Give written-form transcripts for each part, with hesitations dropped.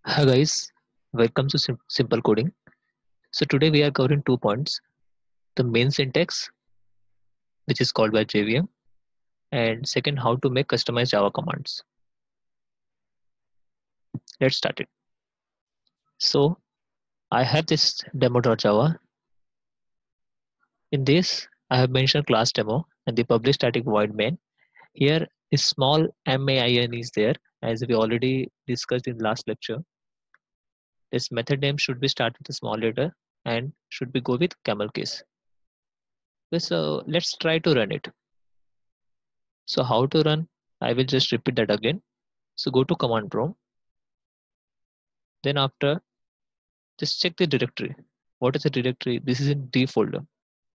Hi guys, welcome to Simple Coding. So today we are covering 2 points: the main syntax, which is called by JVM, and second, how to make customized Java commands. Let's start it. So I have this demo.java. In this, I have mentioned class demo and the public static void main. Here, a small main is there, as we already discussed in last lecture. This method name should be start with a small letter and should be go with camel case. So let's try to run it. So how to run? I will just repeat that again. So go to command prompt. Then after, just check the directory. What is the directory? This is in D folder.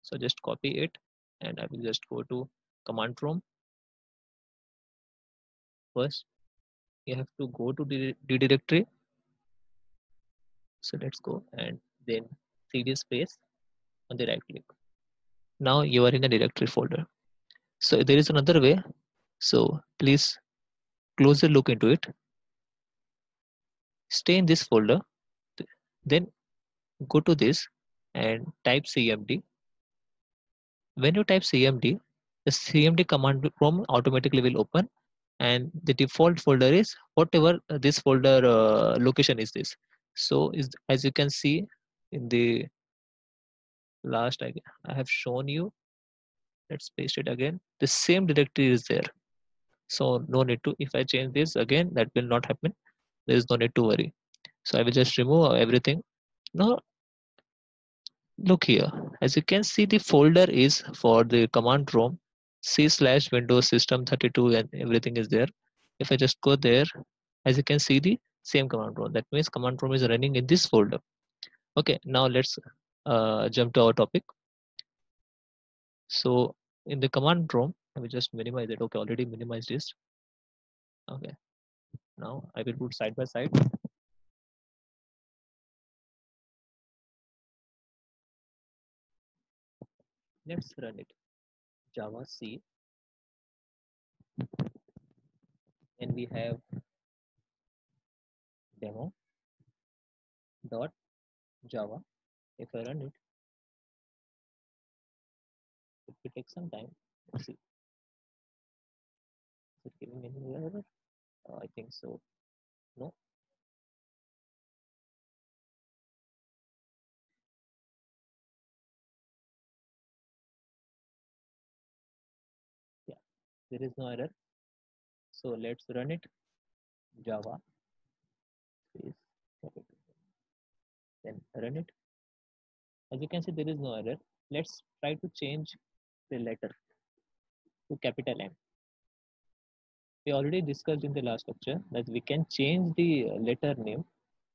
So just copy it and I will just go to command prompt. First, you have to go to D directory. So let's go and then cd space on the right click. Now you are in the directory folder. So there is another way. So please closer look into it. Stay in this folder. Then go to this and type cmd. When you type cmd, the cmd command prompt automatically will open, and the default folder is whatever this folder location is this. So is as you can see in the last I have shown you. Let's paste it again. The same directory is there. So no need to, if I change this again, that will not happen. There is no need to worry. So I will just remove everything. Now look here, as you can see, the folder is for the command prompt c slash windows system 32 and everything is there. If I just go there, as you can see the same command prompt. That means command prompt is running in this folder. Okay, now let's jump to our topic. So in the command prompt, I will just minimize it. Okay, already minimized this. Okay, now I will put side by side. Let's run it. Java C, and we have demo dot java. If I run it, it will take some time. Let's see. Is it giving any error? I think so. No. Yeah, there is no error. So let's run it. Java space capital. Then run it. As you can see, there is no error. Let's try to change the letter to capital M. We already discussed in the last lecture that we can change the letter name,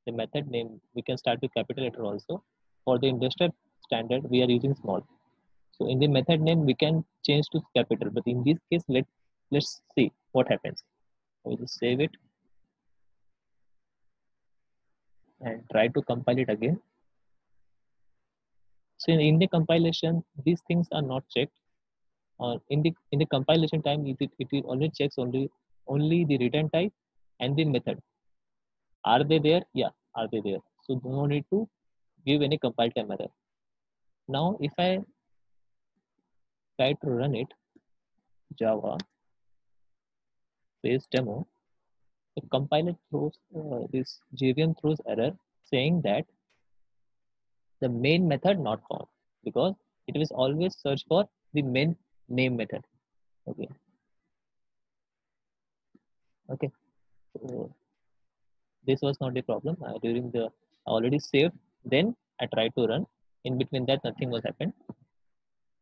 the method name. We can start with capital letter also. For the industrial standard, we are using small. So in the method name, we can change to capital. But in this case, let's see what happens. I will just save it and try to compile it again. So in the compilation, these things are not checked. In the compilation time, it only checks only the return type and the method. Are they there? Yeah, are they there? So no need to give any compile time error. Now if I try to run it, Java space demo, the compiler throws this JVM throws error saying that the main method not found, because it was always search for the main name method. Okay, okay. So this was not the problem during the I already saved. Then I tried to run. In between that, nothing was happened.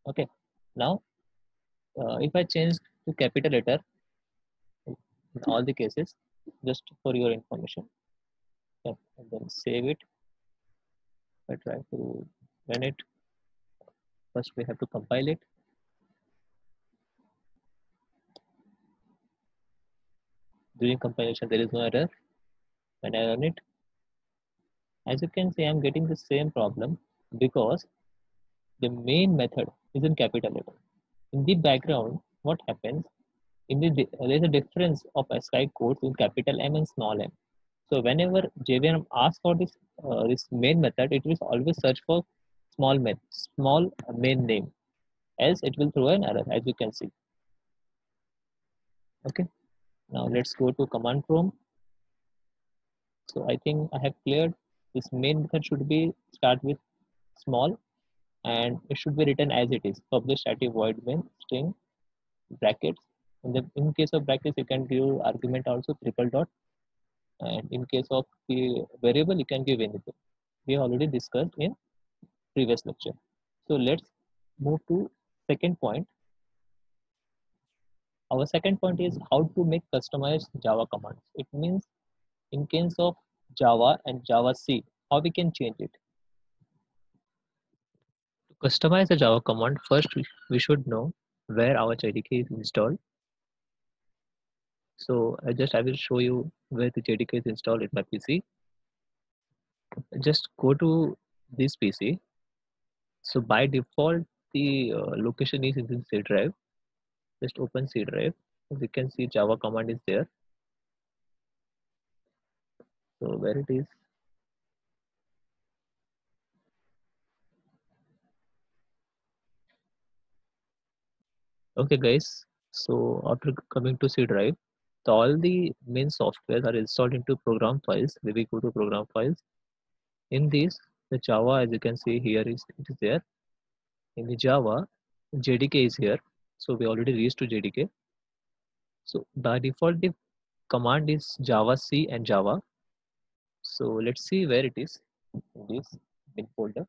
Okay. Now, if I change to capital letter in all the cases, just for your information, yeah, and then save it. I try to run it. First, we have to compile it. During compilation, there is no error. When I run it, as you can see, I'm getting the same problem because the main method is in capital letter. In the background, what happens? There's a difference of ASCII codes in capital M and small m. So whenever JVM asks for this main method, it will always search for small main name, else it will throw an error, as you can see. Okay, now let's go to command prompt. So I think I have cleared this main method should be start with small, and it should be written as it is, publish static void main string brackets. In case of brackets, you can give argument also triple dot, and in case of the variable, you can give anything. We already discussed in previous lecture. So let's move to second point. Our second point is how to make customized Java commands. It means in case of Java and Java C, how we can change it. To customize the Java command, first we should know where our JDK is installed. So I will show you where the JDK is installed in my PC. Just go to this PC. So by default, the location is in the C drive. Just open C drive. As you can see, Java command is there. So where it is? Okay, guys. So after coming to C drive, all the main softwares are installed into program files. We will go to program files. In this, the Java, as you can see here, it is there. In the Java, JDK is here. So we already reached to JDK. So by default, the command is Java C and Java. So let's see where it is in this bin folder.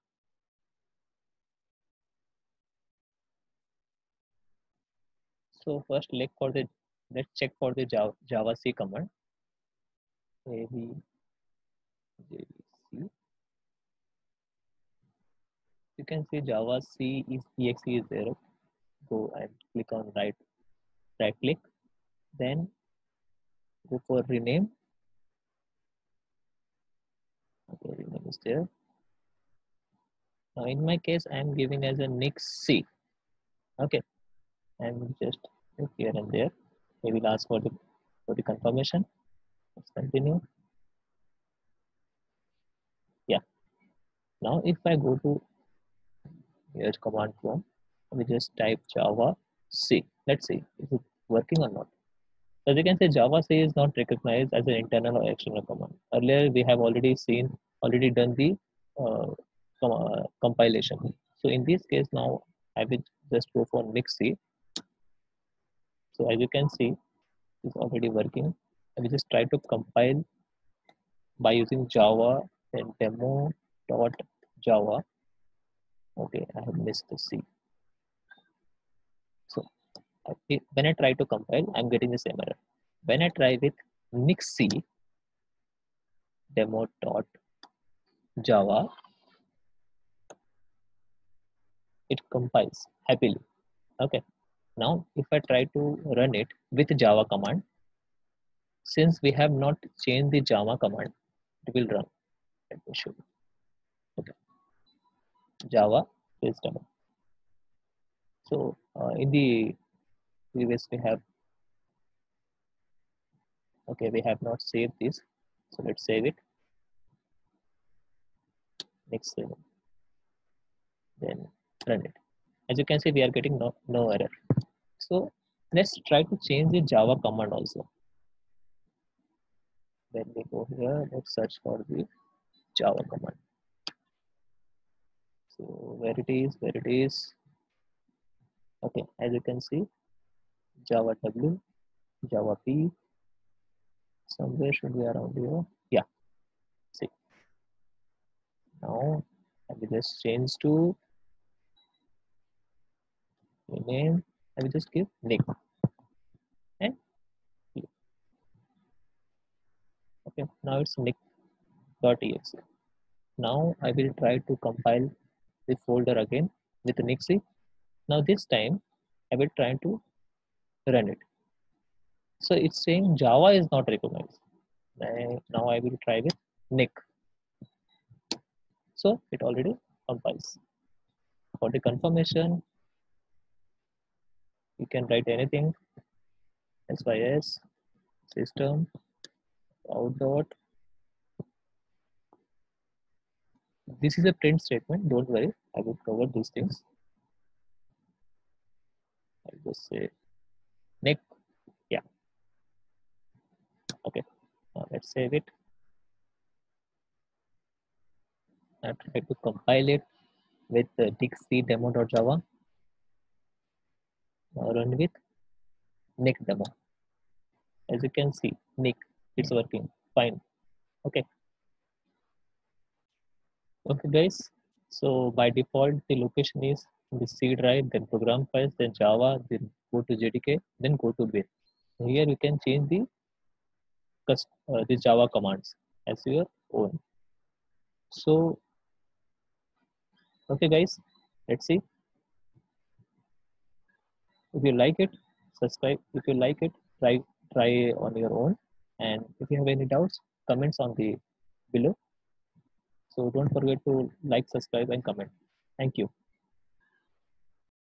So first let's check for the Java C command. Maybe JVC. You can see Java C is exe is there. Go and click on right click. Then go for rename. Okay, rename is there. Now in my case, I am giving as a Nix C. Okay, and just click here and there. They will ask for the confirmation. Let's continue. Yeah. Now if I go to here command prompt, we just type Java C. Let's see is it working or not. As you can say, Java C is not recognized as an internal or external command. Earlier we have already done the compilation. So in this case now I will just go for Nix C. So as you can see, it's already working. I will just try to compile by using Java and demo.java. Okay, I have missed the C. So when I try to compile, I'm getting the same error. When I try with nixc demo.java, it compiles happily. Okay. Now, if I try to run it with Java command, since we have not changed the Java command, it will run. Let me show you. Okay. Java is demo. So in the previous we have not saved this. So let's save it. Next level. Then run it. As you can see, we are getting no error. So let's try to change the Java command also. When we go here, let's search for the Java command. So where it is. Okay, as you can see, Java W, Java P, somewhere should be around here. Yeah, see. Now I will just change to name. I will just give Nick and okay. Now it's nick.exe. Now I will try to compile the folder again with Nixie. Now this time I will try to run it. So it's saying Java is not recognized. Now I will try with Nick. So it already compiles. For the confirmation, you can write anything. SYS system out dot This is a print statement. Don't worry, I will cover these things. I'll just say next. Yeah. Okay. Let's save it. I try to compile it with Dixie demo.java. Run with Nick demo. As you can see, Nick, it's working fine. Okay. Okay, guys. So by default, the location is the C drive, then program files, then Java, then go to JDK, then go to bin. Here you can change the Java commands as your own. So okay, guys, let's see. If you like it, subscribe. If you like it, try on your own. And if you have any doubts, comments on the below. So don't forget to like, subscribe, and comment. Thank you.